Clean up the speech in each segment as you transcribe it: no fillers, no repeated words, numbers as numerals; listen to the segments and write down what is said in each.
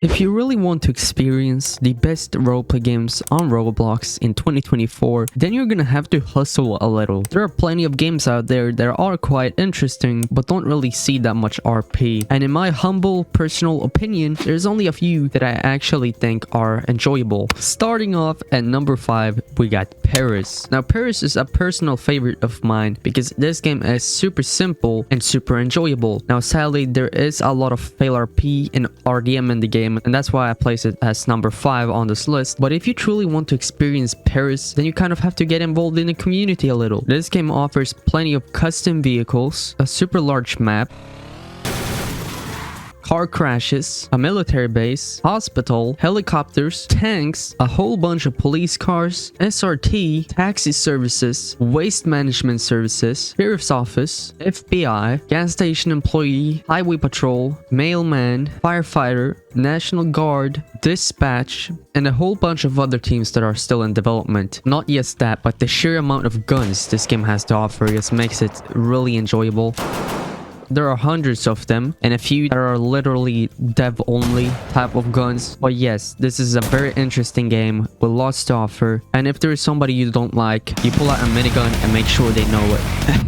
If you really want to experience the best roleplay games on Roblox in 2024, then you're gonna have to hustle a little. There are plenty of games out there that are quite interesting, but don't really see that much RP. And in my humble personal opinion, there's only a few that I actually think are enjoyable. Starting off at number 5, we got Paris. Now, Paris is a personal favorite of mine because this game is super simple and super enjoyable. Now, sadly, there is a lot of fail RP and RDM in the game, and that's why I place it as number 5 on this list. But if you truly want to experience Paris, then you kind of have to get involved in the community a little. This game offers plenty of custom vehicles, a super large map, car crashes, a military base, hospital, helicopters, tanks, a whole bunch of police cars, SRT, taxi services, waste management services, sheriff's office, FBI, gas station employee, highway patrol, mailman, firefighter, National Guard, dispatch, and a whole bunch of other teams that are still in development. Not just that, but the sheer amount of guns this game has to offer just makes it really enjoyable. There are hundreds of them, and a few that are literally dev-only type of guns. But yes, this is a very interesting game with lots to offer. And if there is somebody you don't like, you pull out a minigun and make sure they know it.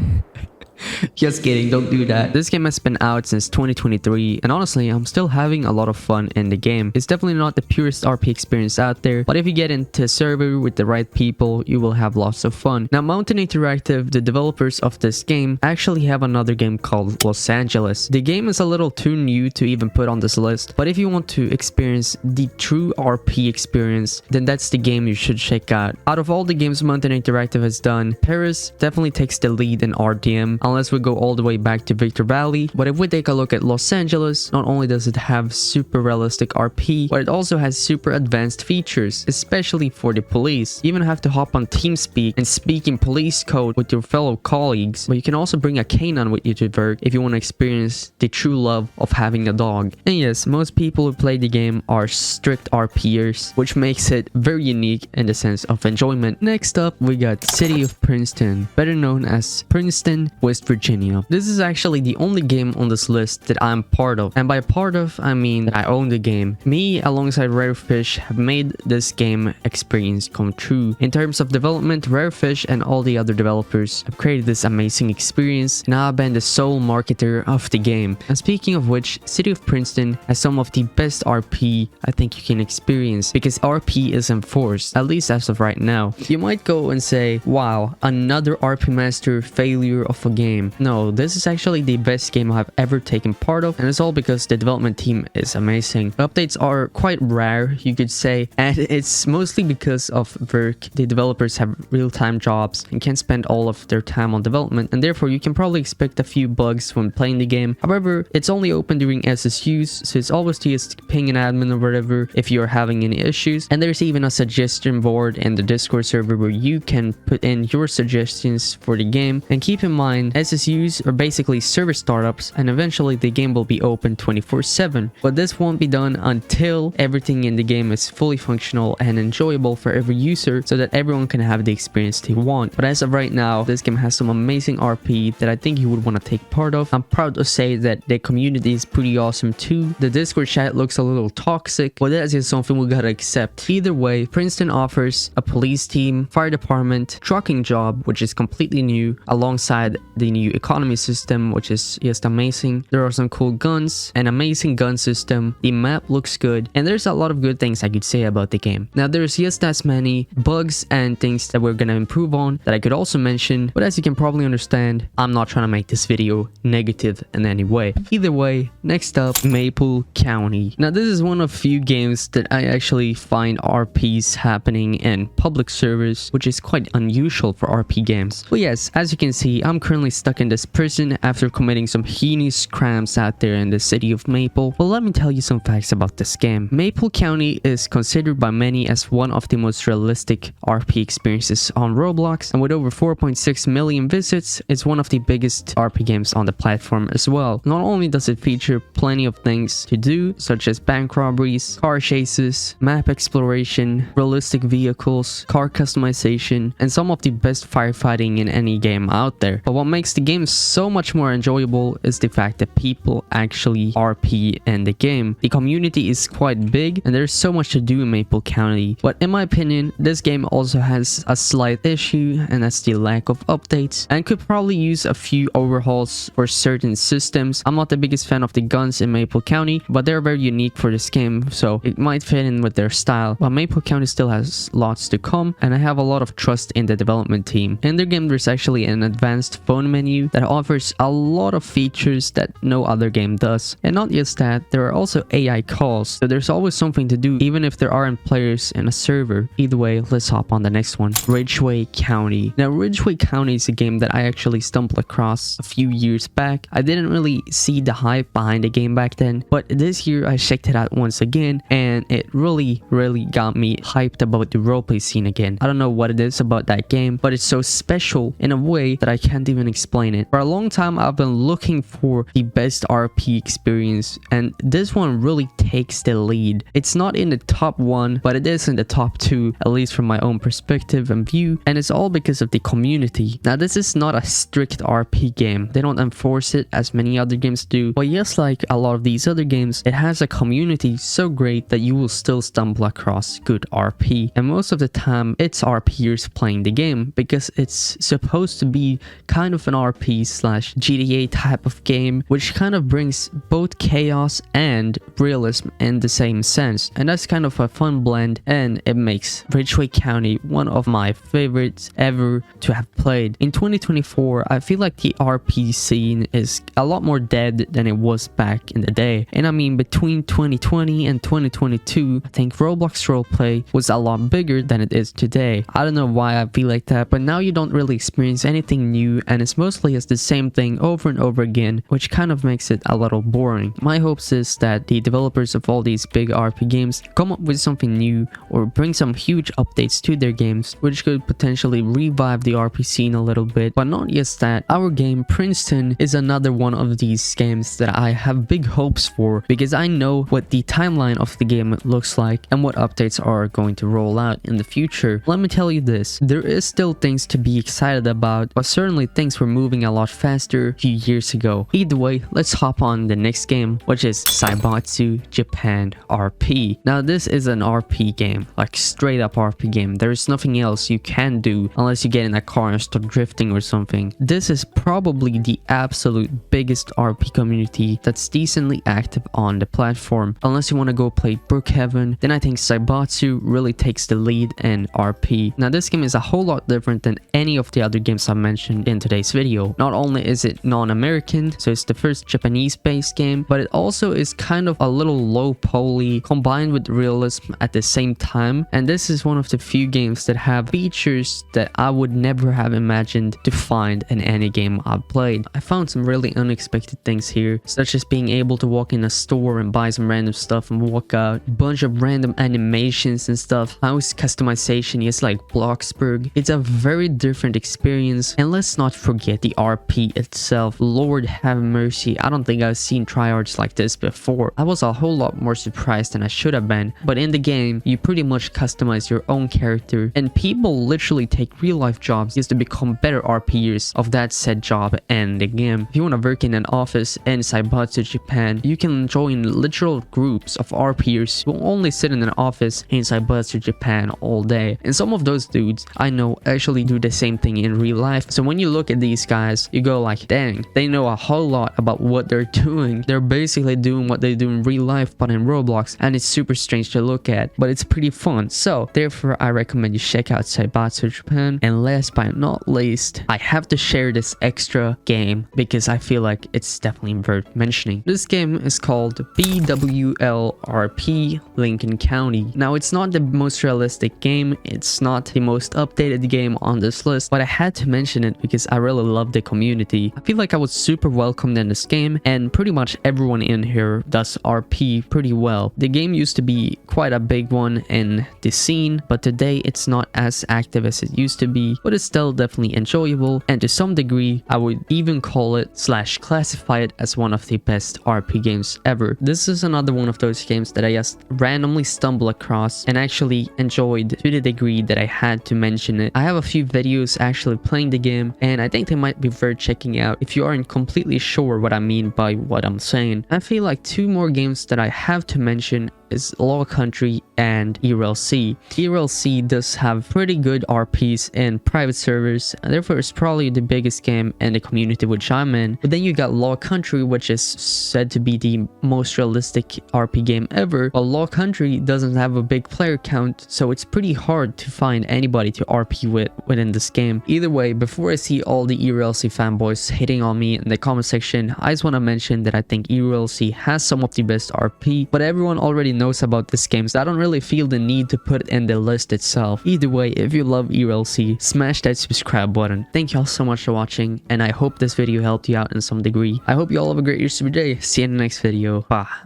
Just kidding, don't do that. This game has been out since 2023, and honestly, I'm still having a lot of fun in the game. It's definitely not the purest RP experience out there, but if you get into a server with the right people, you will have lots of fun. Now, Mountain Interactive, the developers of this game, actually have another game called Los Angeles. The game is a little too new to even put on this list, but if you want to experience the true RP experience, then that's the game you should check out. Out of all the games Mountain Interactive has done, Paris definitely takes the lead in RDM, unless we go all the way back to Victor Valley. But if we take a look at Los Angeles, not only does it have super realistic RP, but it also has super advanced features, especially for the police. You even have to hop on TeamSpeak and speak in police code with your fellow colleagues, but you can also bring a canine with you to work if you want to experience the true love of having a dog. And yes, most people who play the game are strict RPers, which makes it very unique in the sense of enjoyment. Next up, we got City of Princeton, better known as Princeton, West Virginia. This is actually the only game on this list that I'm part of, and by part of I mean that I own the game. Me alongside Rarefish have made this game experience come true. In terms of development, Rarefish and all the other developers have created this amazing experience, and I've been the sole marketer of the game. And speaking of which, City of Princeton has some of the best RP I think you can experience, because RP is enforced, at least as of right now. You might go and say, wow, another RP master failure of a game. No, this is actually the best game I've ever taken part of, and it's all because the development team is amazing. Updates are quite rare, you could say, and it's mostly because of work. The developers have real-time jobs and can't spend all of their time on development, and therefore you can probably expect a few bugs when playing the game. However, it's only open during SSUs, so it's always just ping an admin or whatever if you're having any issues. And there's even a suggestion board in the Discord server where you can put in your suggestions for the game. And keep in mind, SSUs are basically server startups, and eventually the game will be open 24/7. But this won't be done until everything in the game is fully functional and enjoyable for every user, so that everyone can have the experience they want. But as of right now, this game has some amazing RP that I think you would want to take part of. I'm proud to say that the community is pretty awesome too. The Discord chat looks a little toxic, but that's just something we gotta accept. Either way, Princeton offers a police team, fire department, trucking job, which is completely new, alongside the new economy system, which is just amazing. There are some cool guns, an amazing gun system, the map looks good, and there's a lot of good things I could say about the game. Now, there's just as many bugs and things that we're gonna improve on that I could also mention, but as you can probably understand, I'm not trying to make this video negative in any way. Either way, next up, Maple County. Now, this is one of few games that I actually find RPs happening in public servers, which is quite unusual for RP games. But yes, as you can see, I'm currently stuck in this prison after committing some heinous crimes out there in the city of Maple. But let me tell you some facts about this game. Maple County is considered by many as one of the most realistic RP experiences on Roblox, and with over 4.6 million visits, it's one of the biggest RP games on the platform as well. Not only does it feature plenty of things to do, such as bank robberies, car chases, map exploration, realistic vehicles, car customization, and some of the best firefighting in any game out there, but what makes makes the game so much more enjoyable is the fact that people actually RP in the game. The community is quite big and there's so much to do in Maple County. But in my opinion, this game also has a slight issue, and that's the lack of updates, and could probably use a few overhauls for certain systems. I'm not the biggest fan of the guns in Maple County, but they're very unique for this game, so it might fit in with their style. But Maple County still has lots to come, and I have a lot of trust in the development team. In their game, there's actually an advanced phone menu that offers a lot of features that no other game does. And not just that, there are also AI calls, so there's always something to do even if there aren't players in a server. Either way, let's hop on the next one. Ridgeway County. Now, Ridgeway County is a game that I actually stumbled across a few years back. I didn't really see the hype behind the game back then, but this year I checked it out once again, and it really got me hyped about the roleplay scene again. I don't know what it is about that game, but it's so special in a way that I can't even explain it. For a long time, I've been looking for the best RP experience, and this one really takes the lead. It's not in the top 1, but it is in the top 2, at least from my own perspective and view, and it's all because of the community. Now, this is not a strict RP game. They don't enforce it as many other games do, but just like a lot of these other games, it has a community so great that you will still stumble across good RP. And most of the time, it's RPers playing the game because it's supposed to be kind of an RP slash GTA type of game, which kind of brings both chaos and realism in the same sense. And that's kind of a fun blend, and it makes Ridgeway County one of my favorites ever to have played. In 2024, I feel like the RP scene is a lot more dead than it was back in the day. And I mean, between 2020 and 2022, I think Roblox roleplay was a lot bigger than it is today. I don't know why I feel like that, but now you don't really experience anything new, and it's mostly as the same thing over and over again, which kind of makes it a little boring. My hopes is that the developers of all these big RP games come up with something new or bring some huge updates to their games, which could potentially revive the RP scene a little bit. But not just that, our game Princeton is another one of these games that I have big hopes for, because I know what the timeline of the game looks like and what updates are going to roll out in the future. Let me tell you this, there is still things to be excited about, but certainly things were moving a lot faster a few years ago. Either way, let's hop on the next game, which is Saasu Japan RP. Now, this is an RP game, like straight up RP game. There is nothing else you can do unless you get in a car and start drifting or something. This is probably the absolute biggest RP community that's decently active on the platform. Unless you want to go play Brookhaven, then I think Saasu really takes the lead in RP. Now, this game is a whole lot different than any of the other games I mentioned in today's video. Not only is it non-American, so it's the first Japanese-based game, but it also is kind of a little low-poly combined with realism at the same time. And this is one of the few games that have features that I would never have imagined to find in any game I've played. I found some really unexpected things here, such as being able to walk in a store and buy some random stuff and walk out, a bunch of random animations and stuff, house customization is like Bloxburg. It's a very different experience, and let's not forget the RP itself. Lord have mercy, I don't think I've seen tryhards like this before. I was a whole lot more surprised than I should have been, but in the game, you pretty much customize your own character, and people literally take real life jobs just to become better RPers of that said job in the game. If you want to work in an office in Saasu Japan, you can join literal groups of RPers who only sit in an office in Saasu Japan all day. And some of those dudes I know actually do the same thing in real life. So when you look at these guys, you go like, dang, they know a whole lot about what they're doing. They're basically doing what they do in real life but in Roblox, and it's super strange to look at, but it's pretty fun. So therefore, I recommend you check out Saasu Japan. And last but not least, I have to share this extra game because I feel like it's definitely worth mentioning. This game is called BWLRP Lincoln County. Now, it's not the most realistic game, it's not the most updated game on this list, but I had to mention it because I really love the community. I feel like I was super welcomed in this game, and pretty much everyone in here does RP pretty well. The game used to be quite a big one in the scene, but today it's not as active as it used to be, but it's still definitely enjoyable, and to some degree I would even call it / classify it as one of the best RP games ever. This is another one of those games that I just randomly stumbled across and actually enjoyed to the degree that I had to mention it. I have a few videos actually playing the game, and I think think they might be worth checking out if you aren't completely sure what I mean by what I'm saying. I feel like two more games that I have to mention is Law Country and ERLC. ERLC does have pretty good RPs and private servers, and therefore it's probably the biggest game in the community which I'm in. But then you got Law Country, which is said to be the most realistic RP game ever, but Law Country doesn't have a big player count, so it's pretty hard to find anybody to RP with within this game. Either way, before I see all the ERLC fanboys hating on me in the comment section, I just want to mention that I think ERLC has some of the best RP, but everyone already knows about this game, so I don't really feel the need to put it in the list itself. Either way, if you love ERLC, smash that subscribe button. Thank you all so much for watching, and I hope this video helped you out in some degree. I hope you all have a great rest of your day. See you in the next video. Bye.